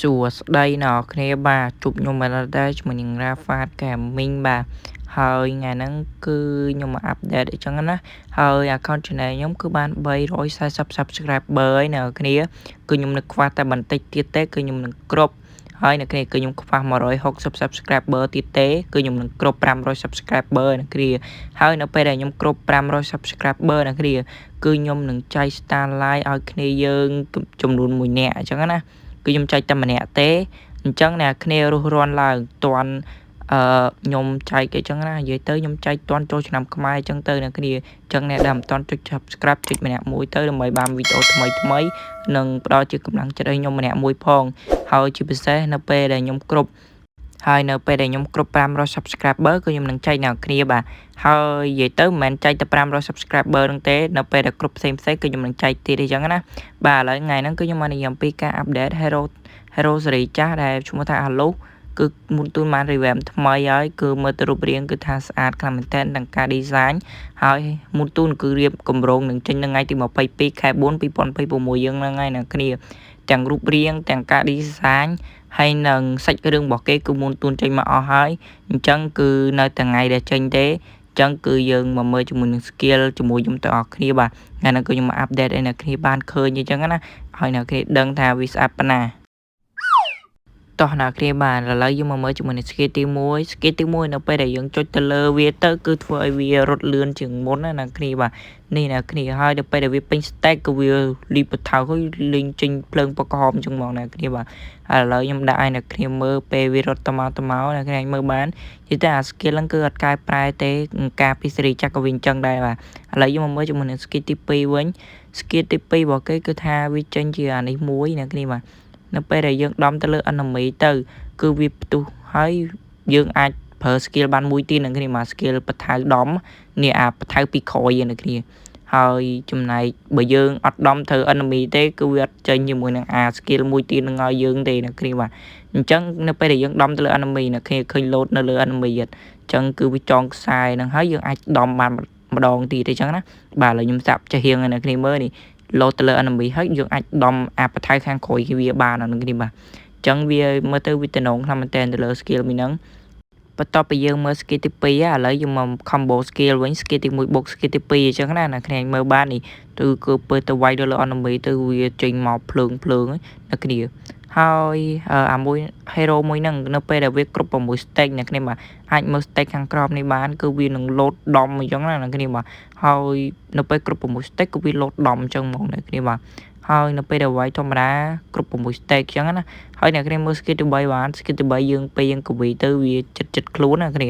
សួស្តីអ្នកគ្នាបាទជួបខ្ញុំមកដែរជាមួយនឹង Rafa Gaming បាទហើយថ្ងៃហ្នឹងគឺខ្ញុំមកអាប់ដេតអញ្ចឹងណាហើយ account channel ខ្ញុំគឺបាន340 subscriber ហើយអ្នកគ្នាគឺខ្ញុំនឹកខ្វះតែបន្តិចទៀតទេគឺខ្ញុំនឹងគ្រប់ហើយអ្នកគ្នាគឺខ្ញុំខ្វះ160 subscriber ទៀតទេគឺខ្ញុំនឹងគ្រប់500 subscriber អ្នកគ្នាហើយនៅពេលដែលខ្ញុំគ្រប់500 subscriber អ្នកគ្នាគឺខ្ញុំនឹងចែក Starlight ឲ្យគ្នាយើងចំនួន1នាក់អញ្ចឹងណាគឺខ្ញុំចែកតែម្នាក់ទេអញ្ចឹងអ្នកគ្នារស់រាន់ឡើងតាន់ខ្ញុំចែកអញ្ចឹងណានិយាយទៅខ្ញុំចែកតាន់ចូលឆ្នាំខ្មែរអញ្ចឹងទៅអ្នកគ្នាអញ្ចឹងអ្នកដែលមិនតាន់ចុច subscribe ចុចម្នាក់មួយទៅដើម្បីបានវីដេអូថ្មីនិងផ្ដល់ជាកម្លាំងចិត្តឲ្យខ្ញុំម្នាក់មួយផងហើយជាពិសេសនៅពេលដែលខ្ញុំគ្រប់ហើយនៅពេលដែលខ្ញុំគ្រប់500 subscriber គឺខ្ញុំនឹងចែកអ្នកគ្នាបាទហើយនិយាយទៅមិនមែនចែកតែ500 subscriber ហ្នឹងទេនៅពេលដែលគ្រប់ផ្សេងគឺខ្ញុំនឹងចែកទៀតអញ្ចឹងណាបាទឥឡូវថ្ងៃហ្នឹងគឺខ្ញុំមកនិយាយអំពីការ update hero សេរីចាស់ដែលឈ្មោះថា Halo គឺមុនទូនបាន revamp ថ្មីហើយគឺមើលទៅរូបរាងគឺថាស្អាតខ្លាំងមែនទែនទាំងការ design ហើយមុនទូនគឺរៀបកម្រងនឹងចេញនៅថ្ងៃទី22ខែ4 2026យើងហ្នឹងហើយអ្នកគ្នាទាំងរូបរាងទាំងការ design ហើយនឹងសាច់រឿងរបស់គេគឺមុនទូនចេញមកអស់ហើយអញ្ចឹងគឺនៅថ្ងៃដែលចេញទេអញ្ចឹងគឺយើងមកមើលជាមួយនឹង skill ជាមួយខ្ញុំទាំងអស់គ្នាបាទថ្ងៃនេះគឺខ្ញុំមក update ឲ្យអ្នកគ្នាបានឃើញអញ្ចឹងណាហើយអ្នកគ្នាដឹងថាវាស្អាតប៉ុណ្ណាតោះអ្នកគ្នាបាទឥឡូវយើងមកមើលជាមួយនឹង skill ទី1 skill ទី1នៅពេលដែលយើងចុចទៅលើវាទៅគឺធ្វើឲ្យវារត់លឿនជាងមុនណាអ្នកគ្នាបាទនេះអ្នកគ្នាហើយដល់ពេលដែលវាពេញ stack គឺវាលីបថៅហើយលេងចេញភ្លើងពណ៌ក្រហមចឹងហ្មងអ្នកគ្នាបាទហើយឥឡូវខ្ញុំដាក់ឲ្យអ្នកគ្នាមើលពេលវារត់ទៅមកអ្នកគ្នាមើលបាននិយាយតែអា skill ហ្នឹងគឺអត់កែប្រែទេការពីសេរីចាស់ក៏វាអញ្ចឹងដែរបាទឥឡូវយើងមកមើលជាមួយនឹង skill ទី2វិញ skill ទី2របស់គេគឺថាវាចេញជាអានេះមួយអ្នកគ្នាបាទនៅពេលដែលយើងដំទៅលើ enemy ទៅគឺវាផ្ទុះហើយយើងអាចប្រើ skill បានមួយទៀតអ្នកគ្នាមក skill បថៅដំនេះអាបថៅពីក្រោយអ្នកគ្នាហើយចំណែកបើយើងអត់ដំទៅ enemy ទេគឺវាអត់ចេញជាមួយនឹងអា skill មួយទៀតនឹងឲ្យយើងទេអ្នកគ្នាបាទអញ្ចឹងនៅពេលដែលយើងដំទៅលើ enemy អ្នកគ្នាឃើញ load នៅលើ enemy អញ្ចឹងគឺវាចងខ្សែនឹងហើយយើងអាចដំបានម្ដងទៀតទេអញ្ចឹងណាបាទឥឡូវខ្ញុំសាប់ចាស់រៀងឲ្យអ្នកគ្នាមើលនេះលោតទៅលើ enemy ហើយយើងអាចដំអាបថៅខាងក្រោយគេវាបានអានឹងគ្នាបាទអញ្ចឹងវាមើលទៅវាតំណងខ្លាំងមែនតើទៅលើ skill មីហ្នឹងបន្ទាប់ពីយើងមើល skill ទី2ឥឡូវយើងមក combo skill វិញ skill ទី1 + skill ទី2អញ្ចឹងណាអ្នកគ្នាមើលបាននេះគឺពេលទៅវាយទៅលើ enemy ទៅវាចេញមកភ្លើងអ្នកគ្នាហើយអាមួយ hero មួយហ្នឹងនៅពេលដែលវាគ្រប់6 stack អ្នកគ្នាបាទអាចមើល stack ខាងក្រោមនេះបានគឺវានឹង load ដំអញ្ចឹងណាអ្នកគ្នាបាទហើយនៅពេលគ្រប់6 stack គឺវា load ដំអញ្ចឹងហ្មងអ្នកគ្នាបាទហើយនៅពេលដែលវាយធម្មតាគ្រប់6 stack អញ្ចឹងណាហើយអ្នកគ្នាមើល skill ទី3បាន skill ទី3យើងពេលយើងកវីទៅវាចិត្តខ្លួនណាគ្នា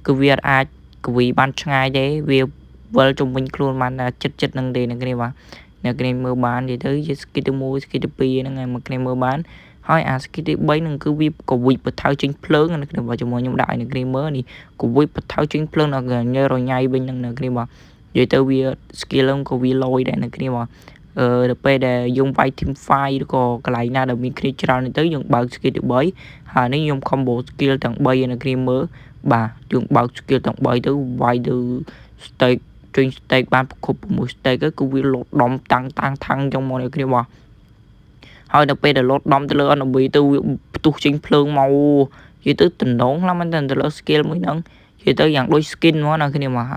គឺវាអាចកវីបានឆ្ងាយទេវាវិលជុំវិញខ្លួនបានចិត្តនឹងទេអ្នកគ្នាបាទអ្នកគ្នាមើលបាននិយាយទៅជា skill ទី1 skill ទី2ហ្នឹងហើយមកគ្នាមើលបានហើយអា skill ទី3ហ្នឹងគឺវាកវីបថៅចេញភ្លើងអ្នកគ្នាបាទជាមួយខ្ញុំដាក់ឲ្យអ្នកគ្នាមើលនេះកវីបថៅចេញភ្លើងដល់ញ៉ៃរញ៉ៃវិញហ្នឹងអ្នកគ្នាបាទនិយាយទៅវា skill ហ្នឹងក៏វាលយដែរអ្នកគ្នាបាទដល់ពេលដែលយើងវាយ team fight ឬក៏កន្លែងណាដែលមានគ្នាច្រើនទៅយើងបើក skill ទី3ហើយនេះខ្ញុំ combo skill ទាំង3ឲ្យអ្នកគ្នាមើលបាទយើងបើក skill ទាំង3ទៅវាយទៅ stake ចេញ stake បានគ្រប់6 stake គឺវាលោតដំតាំងចឹងមកអ្នកគ្នាបាទហើយដល់ពេលដែលលោតដំទៅលើ enemy ទៅវាផ្ទុះចេញភ្លើងមកនិយាយទៅតំណងខ្លាំងមែនតើទៅលើ skill មួយហ្នឹងនិយាយទៅយ៉ាងដូច skin ហ្មងណាគ្នាបាទ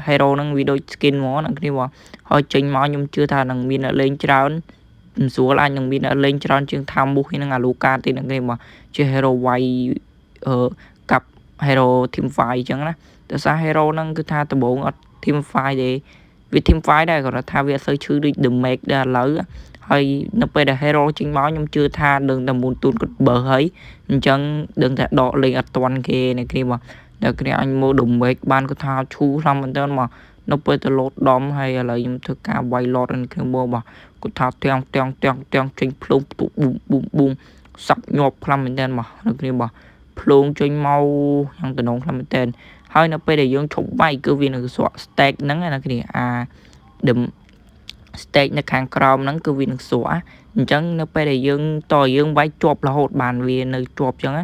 hero ហ្នឹងវាដូច skin ហ្មងណាគ្នាបាទហើយចេញមកខ្ញុំជឿថានឹងមានអ្នកលេងច្រើនមិនស្រួលអាចនឹងមានអ្នកលេងច្រើនជាងថាមូសហ្នឹងអាលូកាទៀតណាគ្នាបាទជា hero វាយកាប់ hero team fight អញ្ចឹងណាតែសារ hero ហ្នឹងគឺថាដំបូងអត់ team fight ទេវា team fight ដែរគាត់ថាវាអត់សូវឈឺដូច the make ដែរឥឡូវហើយនៅពេលដែល hero ចេញមកខ្ញុំជឿថាដឹងតែមុនទូនគាត់បើហើយអញ្ចឹងដឹងតែដកលេងអត់ទាន់គេអ្នកគ្នាបាទតែគ្នាអញមើល the make បានគាត់ថាឈូខ្លាំងមែនតើមកនៅពេលទៅលោតដំហើយឥឡូវខ្ញុំធ្វើការវាយលោតនឹងគ្នាមើលបាទគាត់ថាទាំងចេញភ្លើងផ្ទុះប៊ូមសាប់ញាប់ខ្លាំងមែនតើមកនៅគ្នាបាទភ្លើងចេញមកយ៉ាងតំណងខ្លាំងមែនតើហើយនៅពេលដែលយើងឈប់វាយគឺវានឹងស្រក់ stack ហ្នឹងណាគ្នាthe stake នៅខាងក្រោមហ្នឹងគឺវានឹងស្រក់អញ្ចឹងនៅពេលដែលយើងវាយជាប់រហូតបានវានៅជាប់អញ្ចឹង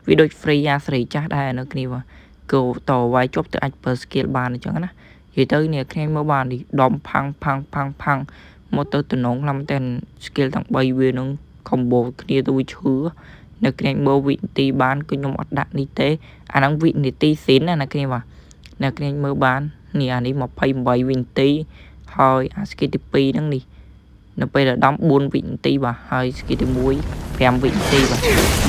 វាដូច free អាសេរីចាស់ដែរនៅគ្នាបាទគឺតវាយជាប់ទៅអាចប្រើ skill បានអញ្ចឹងណានិយាយទៅនេះគ្នាមើលបាននេះដំផាំងមកទៅតំណងខ្លាំងតែ skill ទាំង3វានឹង combo គ្នាទៅវាឈឺនៅគ្នាមើលវិនាទីបានគឺខ្ញុំអត់ដាក់នេះទេអាហ្នឹងវិនាទីស៊ីនណាអ្នកគ្នាបាទអ្នកគ្នាមើលបាននេះអានេះ28វិនាទីហើយអា skill ទី2ហ្នឹងនេះនៅពេលដល់14វិនាទីបាទហើយ skill ទី1 5វិនាទី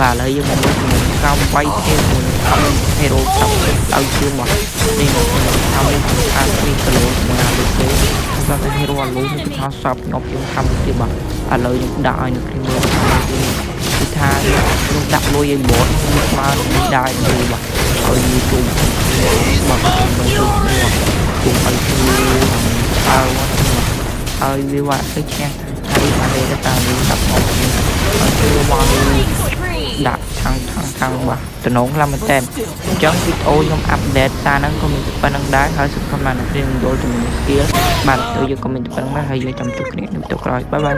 បាទឥឡូវយើងមកមើលជាមួយកំវាយគ្នាជាមួយកំ hero ចាប់ដល់ជឿមកនេះខ្ញុំថានេះគីឡូមួយណាលើគេគាត់ថា hero អាលុយនេះថាសពខ្ញុំខ្ញុំធ្វើទៀតបាទឥឡូវខ្ញុំដាក់ឲ្យអ្នកគ្នាមើលគឺថាខ្ញុំដាក់លុយឲ្យបតខ្ញុំបានដែរទៅបាទហើយជុំបាទខ្ញុំជុំឲ្យជុំឲ្យហើយវាវាក់ទៅឈ្នះហើយបានតែតាមវិញដាក់មកហើយគឺមកដាក់ខាងបាទតំណងខ្លាំងមែនតើអញ្ចឹងវីដេអូខ្ញុំអាប់ដេតសារហ្នឹងក៏មានប៉ុណ្្នឹងដែរហើយសង្ឃឹមថាអ្នកនាងយល់ចំណុច skill បាទទៅយក comment ប៉ុណ្្នឹងហើយយើងចាំជួបគ្នានៅវីដេអូក្រោយបាយបាយ